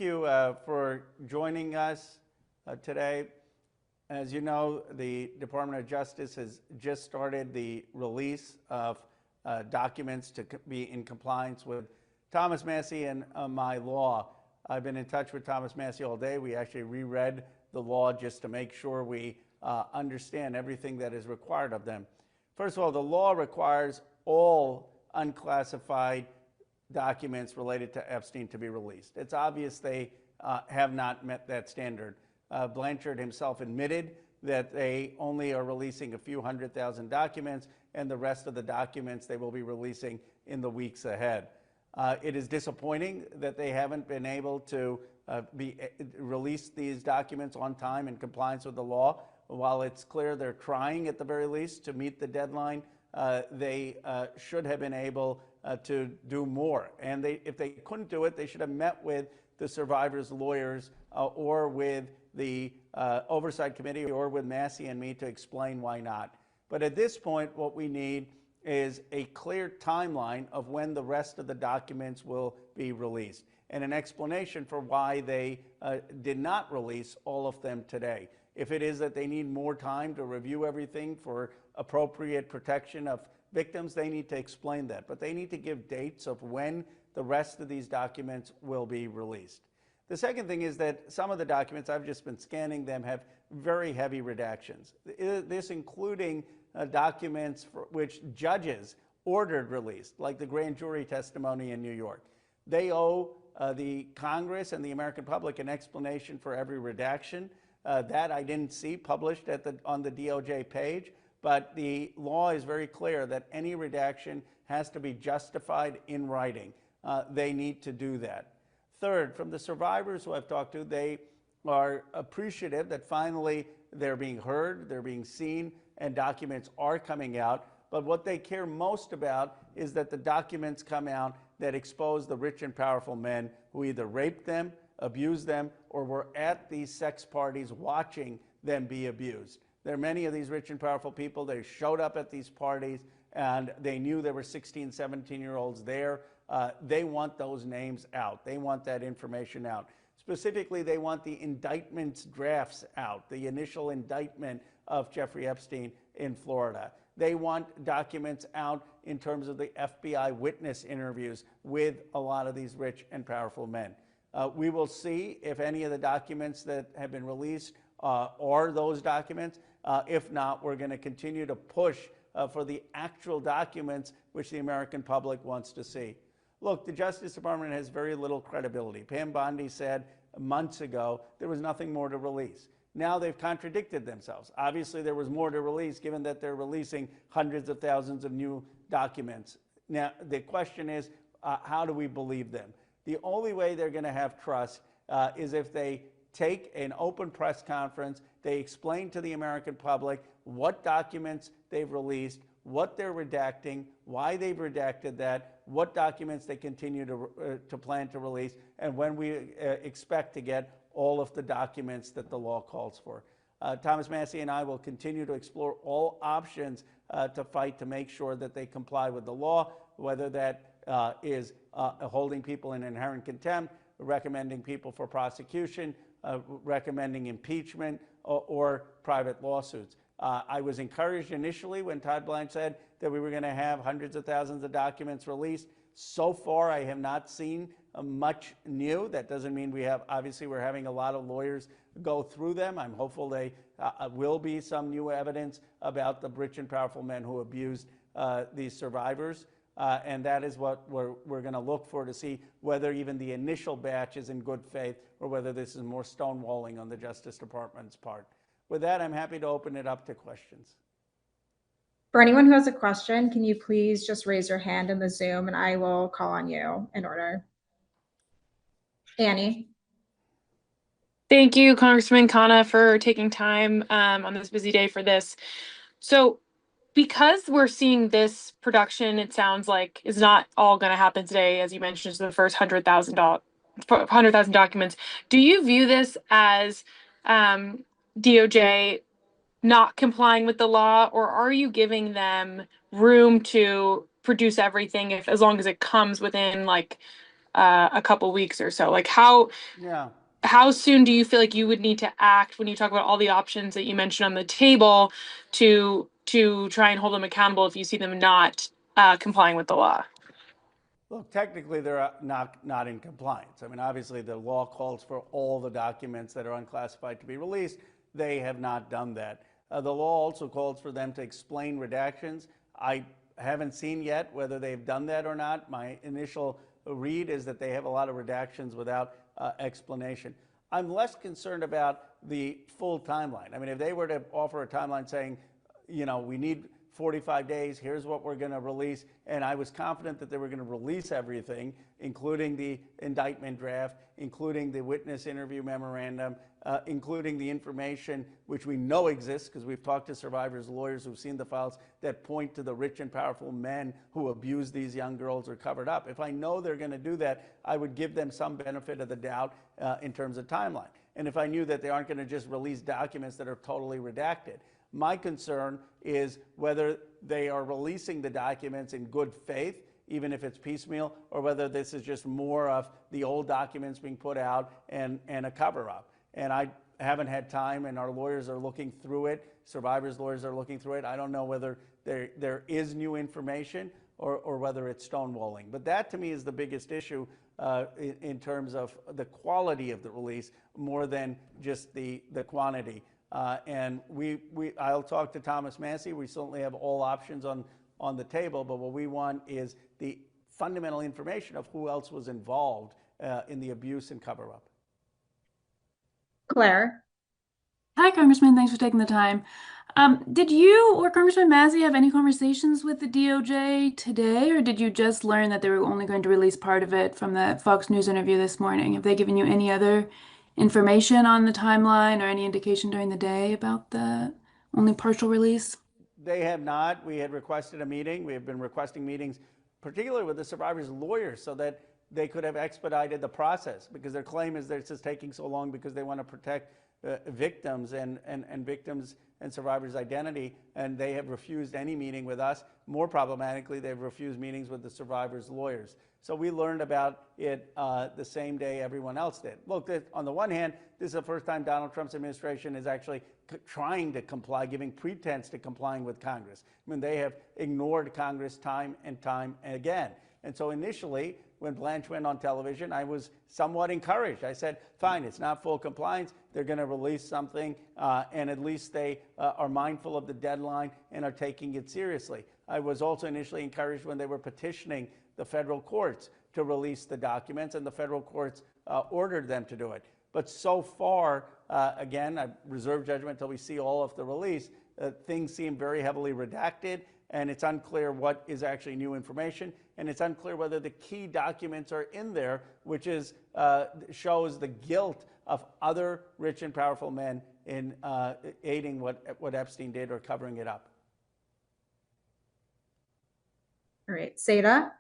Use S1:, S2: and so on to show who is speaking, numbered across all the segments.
S1: you for joining us today. As you know, the Department of Justice has just started the release of documents to be in compliance with Thomas Massie and my law. I've been in touch with Thomas Massie all day. We actually reread the law just to make sure we understand everything that is required of them. First of all, the law requires all unclassified documents related to Epstein to be released. It's obvious they have not met that standard. Blanchard himself admitted that they only are releasing a few 100,000 documents, and the rest of the documents they will be releasing in the weeks ahead. It is disappointing that they haven't been able to release these documents on time in compliance with the law. While it's clear they're trying at the very least to meet the deadline, they should have been able to do more. And if they couldn't do it, they should have met with the survivors' lawyers or with the oversight committee or with Massie and me to explain why not. But at this point, what we need is a clear timeline of when the rest of the documents will be released and an explanation for why they did not release all of them today. If it is that they need more time to review everything for appropriate protection of victims, they need to explain that. But they need to give dates of when the rest of these documents will be released. The second thing is that some of the documents, I've just been scanning them, have very heavy redactions. This including documents for which judges ordered released, like the grand jury testimony in New York. They owe the Congress and the American public an explanation for every redaction. That I didn't see published on the DOJ page, but the law is very clear that any redaction has to be justified in writing. They need to do that. Third, from the survivors who I've talked to, they are appreciative that finally they're being heard, they're being seen, and documents are coming out. But what they care most about is that the documents come out that expose the rich and powerful men who either raped them, abused them, or were at these sex parties watching them be abused. There are many of these rich and powerful people. They showed up at these parties and they knew there were 16, 17-year-olds there. They want those names out. They want that information out. Specifically, they want the indictments drafts out, the initial indictment of Jeffrey Epstein in Florida. They want documents out in terms of the FBI witness interviews with a lot of these rich and powerful men. We will see if any of the documents that have been released are those documents. If not, we're going to continue to push for the actual documents which the American public wants to see. Look, the Justice Department has very little credibility. Pam Bondi said months ago there was nothing more to release. Now they've contradicted themselves. Obviously, there was more to release given that they're releasing hundreds of thousands of new documents. Now, the question is, how do we believe them? The only way they're going to have trust is if they take an open press conference, they explain to the American public what documents they've released, what they're redacting, why they've redacted that, what documents they continue to plan to release, and when we expect to get all of the documents that the law calls for. Thomas Massie and I will continue to explore all options to fight to make sure that they comply with the law, whether that is holding people in inherent contempt, recommending people for prosecution, recommending impeachment, or private lawsuits. I was encouraged initially when Todd Blanche said that we were going to have hundreds of thousands of documents released. So far, I have not seen much new. That doesn't mean we have, obviously, we're having a lot of lawyers go through them. I'm hopeful they will be some new evidence about the rich and powerful men who abused these survivors. And that is what we're going to look for to see whether even the initial batch is in good faith or whether this is more stonewalling on the Justice Department's part. With that, I'm happy to open it up to questions.
S2: For anyone who has a question, can you please just raise your hand in the Zoom and I will call on you in order. Annie.
S3: Thank you, Congressman Khanna, for taking time on this busy day for this. So because we're seeing this production, it sounds like is not all going to happen today, as you mentioned, it's the first 100,000 documents. Do you view this as DOJ not complying with the law, or are you giving them room to produce everything as long as it comes within like a couple weeks or so. Like how soon do you feel like you would need to act when you talk about all the options that you mentioned on the table to try and hold them accountable if you see them not complying with the law?
S1: Look, technically, they're not in compliance. I mean, obviously, the law calls for all the documents that are unclassified to be released. They have not done that. The law also calls for them to explain redactions. I haven't seen yet whether they've done that or not. My initial read is that they have a lot of redactions without explanation. I'm less concerned about the full timeline. I mean, if they were to offer a timeline saying, you know, we need 45 days, here's what we're going to release. And I was confident that they were going to release everything, including the indictment draft, including the witness interview memorandum, including the information which we know exists because we've talked to survivors' lawyers who've seen the files that point to the rich and powerful men who abuse these young girls or covered up. If I know they're going to do that, I would give them some benefit of the doubt in terms of timeline. And if I knew that they aren't going to just release documents that are totally redacted. My concern is whether they are releasing the documents in good faith, even if it's piecemeal, or whether this is just more of the old documents being put out and a cover-up. And I haven't had time, and our lawyers are looking through it. Survivors' lawyers are looking through it. I don't know whether there is new information or whether it's stonewalling. But that, to me, is the biggest issue in terms of the quality of the release more than just the quantity. And I'll talk to Thomas Massey. We certainly have all options on the table, but what we want is the fundamental information of who else was involved in the abuse and cover-up.
S2: Claire.
S4: Hi, Congressman. Thanks for taking the time. Did you or Congressman Massey have any conversations with the DOJ today, or did you just learn that they were only going to release part of it from the Fox News interview this morning? Have they given you any other information on the timeline or any indication during the day about the only partial release?
S1: They have not. We had requested a meeting. We have been requesting meetings, particularly with the survivors' lawyers, so that they could have expedited the process, because their claim is that it's just taking so long because they want to protect victims and victims and survivors' identity, and they have refused any meeting with us. More problematically, they've refused meetings with the survivors' lawyers. So we learned about it the same day everyone else did. Look, on the one hand, this is the first time Donald Trump's administration is actually trying to comply, giving pretense to complying with Congress. I mean, they have ignored Congress time and time again. And so initially, when Blanche went on television, I was somewhat encouraged. I said, fine, it's not full compliance. They're going to release something, and at least they are mindful of the deadline and are taking it seriously. I was also initially encouraged when they were petitioning the federal courts to release the documents, and the federal courts ordered them to do it. But so far, again, I reserve judgment until we see all of the release, things seem very heavily redacted, and it's unclear what is actually new information, and it's unclear whether the key documents are in there, which is shows the guilt of other rich and powerful men in aiding what Epstein did or covering it up.
S2: All right, Seda.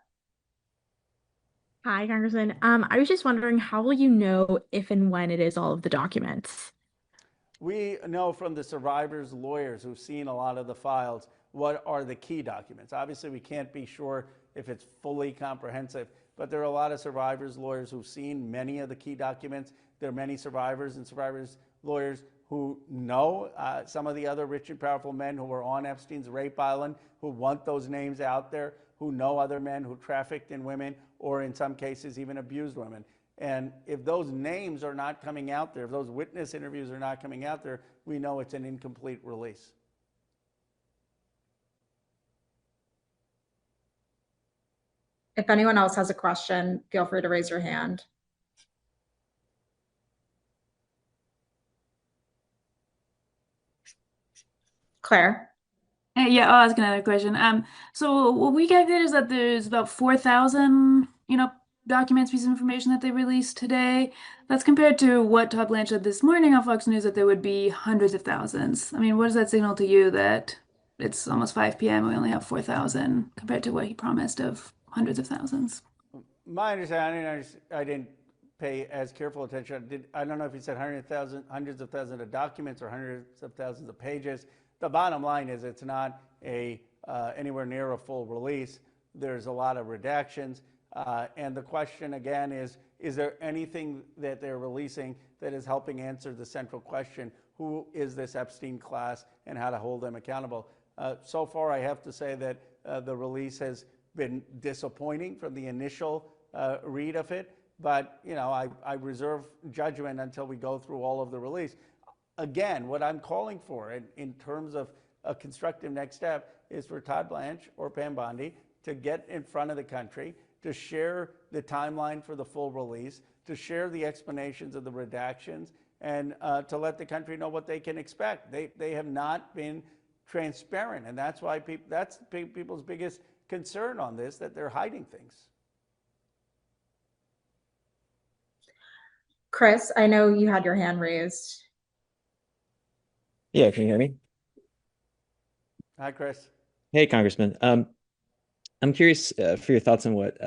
S5: Hi, Congressman. I was just wondering, how will you know if and when it is all of the documents?
S1: We know from the survivors' lawyers who've seen a lot of the files what are the key documents. Obviously, we can't be sure if it's fully comprehensive, but there are a lot of survivors' lawyers who've seen many of the key documents. There are many survivors and survivors' lawyers who know some of the other rich and powerful men who were on Epstein's rape island, who want those names out there, who know other men who trafficked in women or in some cases even abused women. And if those names are not coming out there, if those witness interviews are not coming out there, we know it's an incomplete release.
S2: If anyone else has a question, feel free to raise your hand. Claire.
S4: Yeah, I'll ask another question. So what we calculated is that there's about 4,000, documents, pieces of information that they released today. That's compared to what Todd Blanche said this morning on Fox News, that there would be hundreds of thousands. I mean, what does that signal to you that it's almost 5 p.m. we only have 4,000 compared to what he promised of hundreds of thousands?
S1: My understanding, I didn't pay as careful attention. I don't know if he said hundreds of thousands of documents or hundreds of thousands of pages. The bottom line is it's not anywhere near a full release. There's a lot of redactions. And the question again is there anything that they're releasing that is helping answer the central question, who is this Epstein class and how to hold them accountable? So far, I have to say that the release has been disappointing from the initial read of it, but I reserve judgment until we go through all of the release. Again, what I'm calling for in terms of a constructive next step is for Todd Blanche or Pam Bondi to get in front of the country, to share the timeline for the full release, to share the explanations of the redactions, and to let the country know what they can expect. They have not been transparent, and that's why that's people's biggest concern on this, that they're hiding things.
S2: Chris, I know you had your hand raised.
S6: Yeah, can you hear me?
S1: Hi, Chris.
S6: Hey, Congressman. I'm curious for your thoughts on what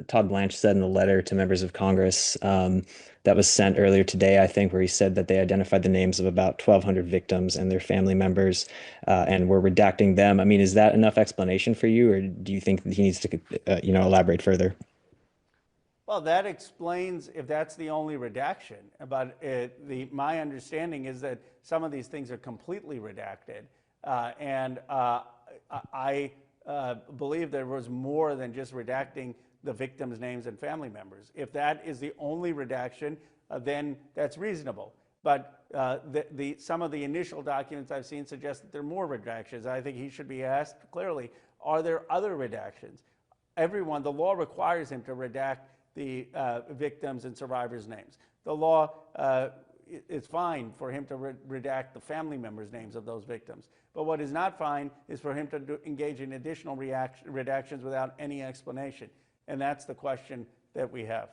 S6: Todd Blanche said in the letter to members of Congress that was sent earlier today, I think, where he said that they identified the names of about 1,200 victims and their family members and were redacting them. I mean, is that enough explanation for you, or do you think that he needs to, elaborate further?
S1: Well, that explains if that's the only redaction. But my understanding is that some of these things are completely redacted. I believe there was more than just redacting the victims' names and family members. If that is the only redaction, then that's reasonable. But some of the initial documents I've seen suggest that there are more redactions. I think he should be asked clearly, are there other redactions? The law requires him to redact the victims' and survivors' names. The law is fine for him to redact the family members' names of those victims. But what is not fine is for him to engage in additional redactions without any explanation. And that's the question that we have.